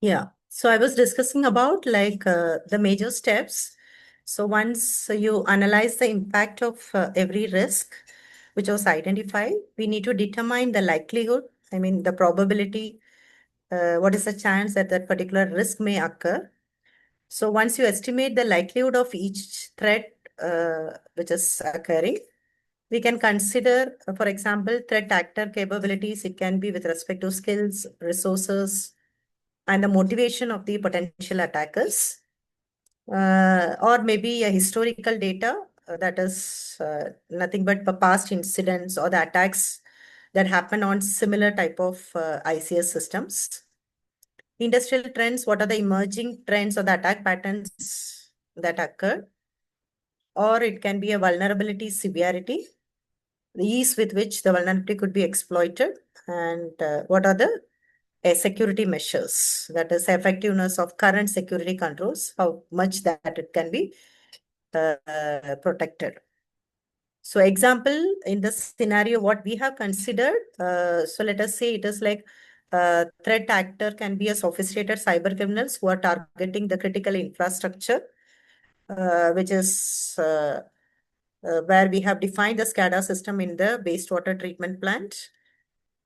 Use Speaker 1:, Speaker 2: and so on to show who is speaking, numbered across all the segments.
Speaker 1: Yeah. So I was discussing about the major steps. So once you analyze the impact of every risk which was identified, we need to determine the likelihood, I mean the probability, what is the chance that that particular risk may occur. So once you estimate the likelihood of each threat which is occurring, we can consider, for example, threat actor capabilities. It can be with respect to skills, resources, and the motivation of the potential attackers, or maybe a historical data that is nothing but the past incidents or the attacks that happen on similar type of ICS systems. Industrial trends, what are the emerging trends or the attack patterns that occur? Or it can be a vulnerability severity, the ease with which the vulnerability could be exploited, and what are the security measures, that is effectiveness of current security controls, how much that it can be protected. So example, in this scenario, what we have considered, so let us say it is like threat actor can be a sophisticated cyber criminals who are targeting the critical infrastructure, which is where we have defined the SCADA system in the wastewater treatment plant.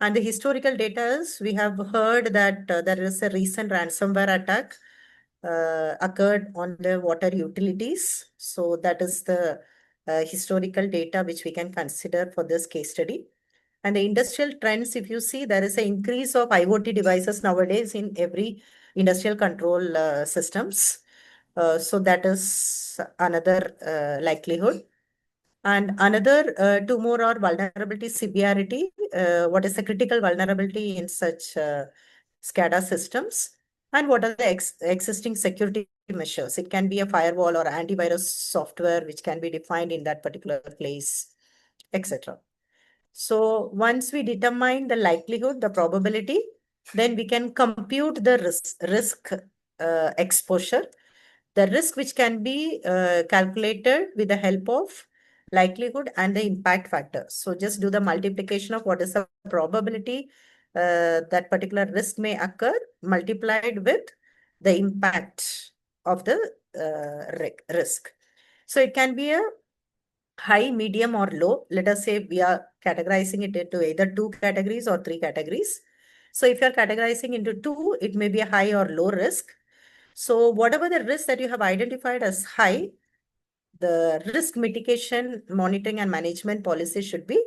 Speaker 1: And the historical data is we have heard that there is a recent ransomware attack occurred on the water utilities. So that is the historical data which we can consider for this case study. And the industrial trends, if you see, there is an increase of IoT devices nowadays in every industrial control systems. So that is another likelihood. And another two more are vulnerability severity. What is the critical vulnerability in such SCADA systems? And what are the existing security measures? It can be a firewall or antivirus software which can be defined in that particular place, etc. So once we determine the likelihood, the probability, then we can compute the risk exposure, the risk which can be calculated with the help of likelihood and the impact factor. So just do the multiplication of what is the probability that particular risk may occur multiplied with the impact of the risk. So it can be a high, medium, or low. Let us say we are categorizing it into either two categories or three categories. So if you're categorizing into two, it may be a high or low risk. So whatever the risk that you have identified as high, the risk mitigation, monitoring, and management policy should be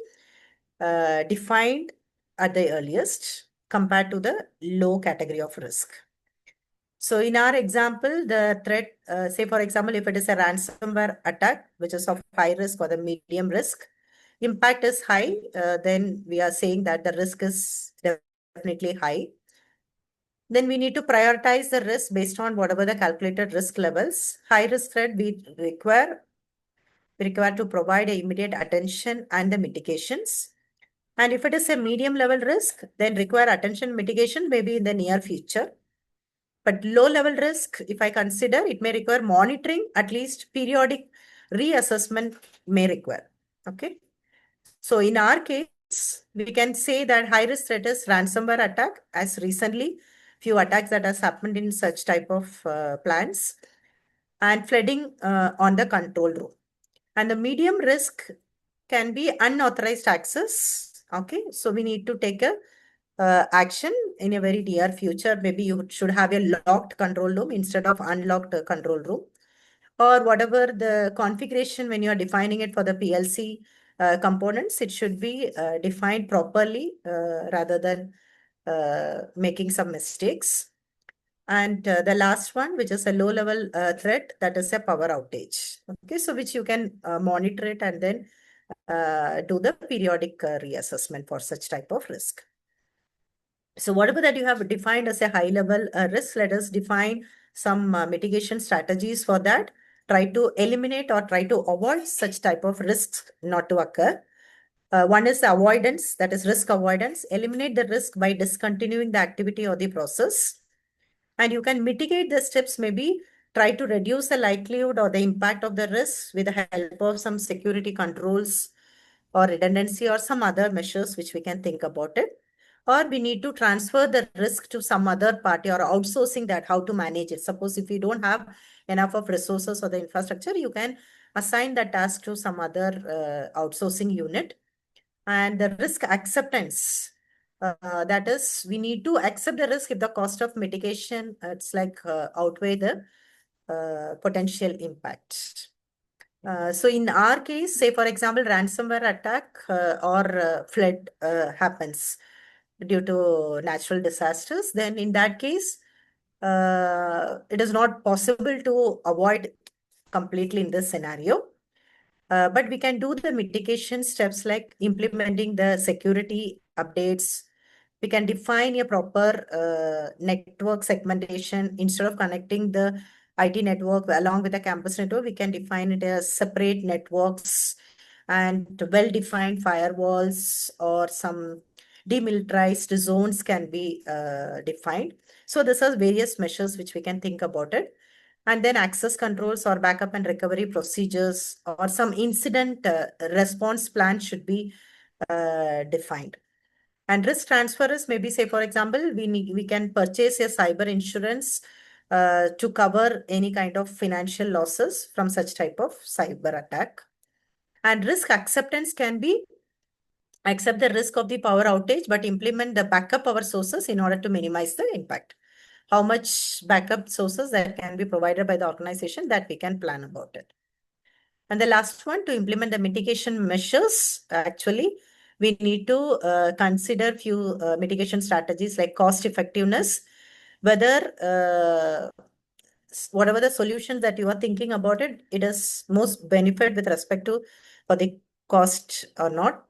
Speaker 1: defined at the earliest compared to the low category of risk. So in our example, the threat, say for example, if it is a ransomware attack, which is of high risk or the medium risk, impact is high, then we are saying that the risk is definitely high. Then we need to prioritize the risk based on whatever the calculated risk levels. High risk threat we require to provide immediate attention and the mitigations. And if it is a medium level risk, then require attention mitigation maybe in the near future. But low level risk, if I consider, it may require monitoring, at least periodic reassessment may require. Okay. So in our case, we can say that high risk threat is ransomware attack, as recently few attacks that has happened in such type of plants, and flooding on the control room. And the medium risk can be unauthorized access. Okay, so we need to take a action in a very near future. Maybe you should have a locked control room instead of unlocked control room, or whatever the configuration when you are defining it for the PLC components, it should be defined properly rather than making some mistakes. And the last one, which is a low level threat, that is a power outage. Okay, so which you can monitor it and then do the periodic reassessment for such type of risk. So whatever that you have defined as a high level risk, let us define some mitigation strategies for that. Try to eliminate or try to avoid such type of risks not to occur. One is avoidance, that is risk avoidance. Eliminate the risk by discontinuing the activity or the process. And you can mitigate the steps, maybe try to reduce the likelihood or the impact of the risk with the help of some security controls or redundancy or some other measures which we can think about it. or we need to transfer the risk to some other party or outsourcing that, how to manage it. Suppose if you don't have enough of resources or the infrastructure, you can assign the task to some other outsourcing unit. And the risk acceptance, that is, we need to accept the risk if the cost of mitigation, it's like outweigh the potential impact. So in our case, say for example, ransomware attack or flood happens due to natural disasters, then in that case, it is not possible to avoid completely in this scenario. But we can do the mitigation steps like implementing the security updates. We can define a proper network segmentation. Instead of connecting the IT network along with the campus network, we can define it as separate networks and well-defined firewalls, or some demilitarized zones can be defined. So these are various measures which we can think about it. And then access controls or backup and recovery procedures or some incident response plan should be defined. And risk transfer is maybe, say, for example, we can purchase a cyber insurance to cover any kind of financial losses from such type of cyber attack. And risk acceptance can be accept the risk of the power outage, but implement the backup power sources in order to minimize the impact. How much backup sources that can be provided by the organization, that we can plan about it. And the last one, to implement the mitigation measures, actually, we need to consider few mitigation strategies like cost effectiveness, whether whatever the solutions that you are thinking about it, it is most benefit with respect to for the cost or not.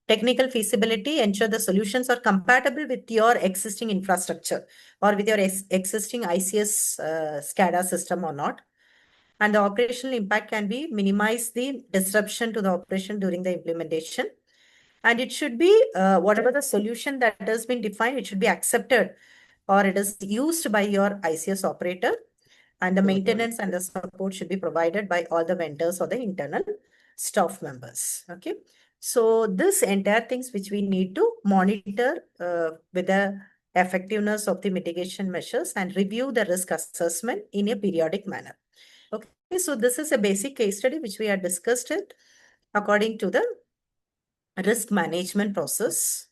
Speaker 1: Technical feasibility, ensure the solutions are compatible with your existing infrastructure or with your existing ICS SCADA system or not. And the operational impact can be minimize the disruption to the operation during the implementation. And it should be whatever the solution that has been defined, it should be accepted or it is used by your ICS operator. And the maintenance and the support should be provided by all the vendors or the internal staff members. Okay. So this entire things which we need to monitor with the effectiveness of the mitigation measures and review the risk assessment in a periodic manner. Okay. So this is a basic case study which we have discussed it according to the risk management process.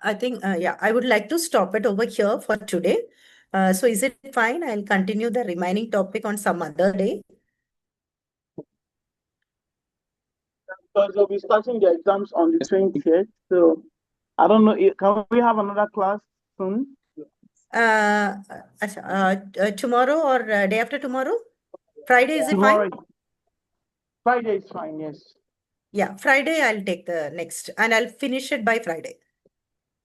Speaker 1: I think, yeah, I would like to stop it over here for today. So is it fine? I'll continue the remaining topic on some other day.
Speaker 2: Because they'll be starting the exams on the 20th. So I don't know. Can we have another class soon?
Speaker 1: Tomorrow or day after tomorrow? Friday, is it
Speaker 2: Tomorrow.
Speaker 1: fine?
Speaker 2: Friday is fine, yes.
Speaker 1: Yeah, Friday I'll take the next and I'll finish it by Friday.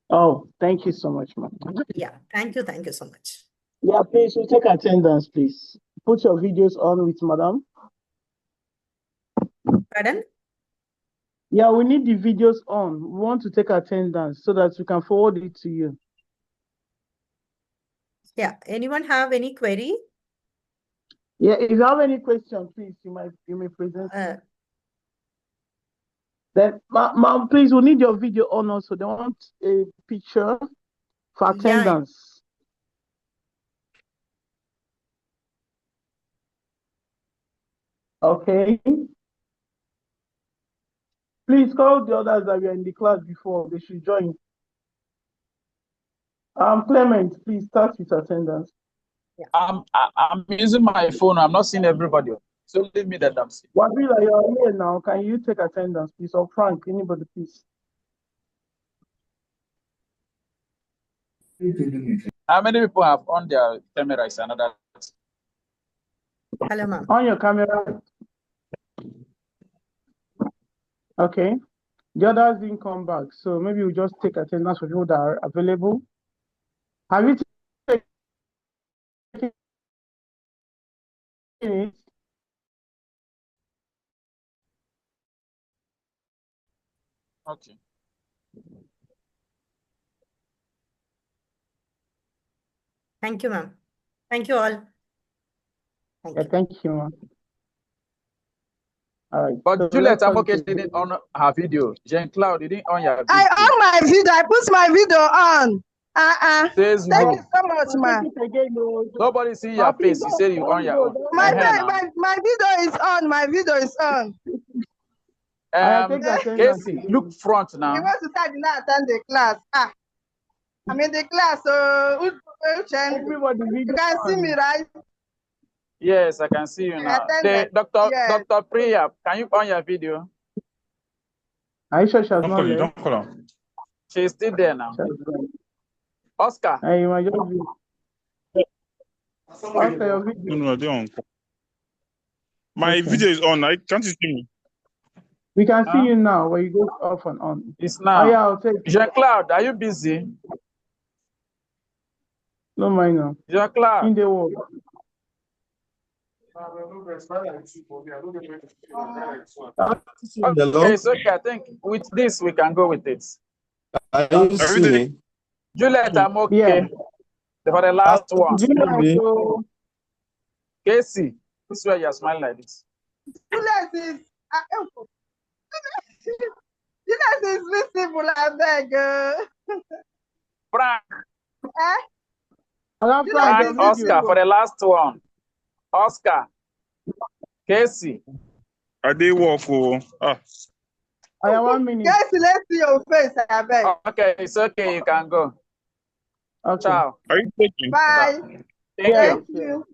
Speaker 2: Oh, thank you so much, ma'am.
Speaker 1: Yeah, thank you. Thank you so much.
Speaker 2: Yeah, please, we'll take attendance, please. Put your videos on with madam.
Speaker 1: Pardon?
Speaker 2: Yeah, we need the videos on. We want to take attendance so that we can forward it to you.
Speaker 1: Yeah, anyone have any query?
Speaker 2: Yeah, if you have any question, please, you may present. Then, ma'am, please, we need your video on also. They want a picture for attendance. Yeah. Okay. Please call the others that were in the class before. They should join. Clement, please start with attendance.
Speaker 3: I'm using my phone. I'm not seeing everybody. So leave me that I'm seeing.
Speaker 2: Wadila, you're here now. Can you take attendance, please? Or Frank, anybody, please?
Speaker 3: How many people have on their cameras? Another.
Speaker 1: Hello, ma'am.
Speaker 2: On your camera. Okay. The others didn't come back, so maybe we'll just take attendance for people that are available. Have you taken it?
Speaker 3: Okay.
Speaker 1: Thank you, ma'am. Thank you all.
Speaker 2: Thank you, ma'am. All right.
Speaker 3: But
Speaker 2: So
Speaker 3: Juliet
Speaker 2: let's start
Speaker 3: Amoke
Speaker 2: with
Speaker 3: didn't on her video. Jean Cloud didn't on your video.
Speaker 4: I on my video. I put my video on.
Speaker 3: Says
Speaker 4: Thank
Speaker 3: who?
Speaker 4: you so much, ma.
Speaker 2: Take it again, no.
Speaker 3: Nobody see your
Speaker 2: Please
Speaker 3: face. You said you on your own.
Speaker 4: My
Speaker 3: Now.
Speaker 4: video is on. My video is on.
Speaker 2: take the attendance.
Speaker 3: Casey, look front
Speaker 4: You
Speaker 3: now.
Speaker 4: want to start now attend the class? I'm in the class. So
Speaker 2: Everybody,
Speaker 4: you can see me, right?
Speaker 3: Yes, I can see you now.
Speaker 4: Attendance.
Speaker 3: Dr.
Speaker 4: Yes.
Speaker 3: Dr. Priya, can you on your video?
Speaker 2: Are you sure she has
Speaker 5: Don't
Speaker 2: not
Speaker 5: call you.
Speaker 2: left?
Speaker 5: Don't call her.
Speaker 3: She's still there now.
Speaker 2: She has left.
Speaker 3: Oscar,
Speaker 2: Hey, you might just be. Oscar, your video.
Speaker 5: No, they don't. My video is on. Can't you see me?
Speaker 2: We can see you now when you go off and on.
Speaker 3: it's now.
Speaker 2: Oh, yeah, I'll take it.
Speaker 3: Jean-Claude, are you busy?
Speaker 2: No mind now.
Speaker 3: Jean-Claude,
Speaker 2: In the world.
Speaker 6: Hello?
Speaker 3: okay, it's okay. I think with this, we can go with it.
Speaker 6: Are you see me?
Speaker 3: Juliet, I'm okay.
Speaker 2: Yeah.
Speaker 3: For the last one.
Speaker 6: Maybe.
Speaker 3: Casey, this is where you're smiling like this.
Speaker 4: Juliet is visible, I beg.
Speaker 3: Frank,
Speaker 2: Hello,
Speaker 3: Frank, Oscar, for the last one. Oscar, Casey.
Speaker 5: Are they walk?
Speaker 2: I have 1 minute.
Speaker 4: Yes, let's see your face, I beg.
Speaker 3: Okay, it's okay. You can go.
Speaker 2: Okay.
Speaker 3: Ciao.
Speaker 5: Are you taking?
Speaker 4: Bye.
Speaker 3: Thank you.
Speaker 4: Thank you.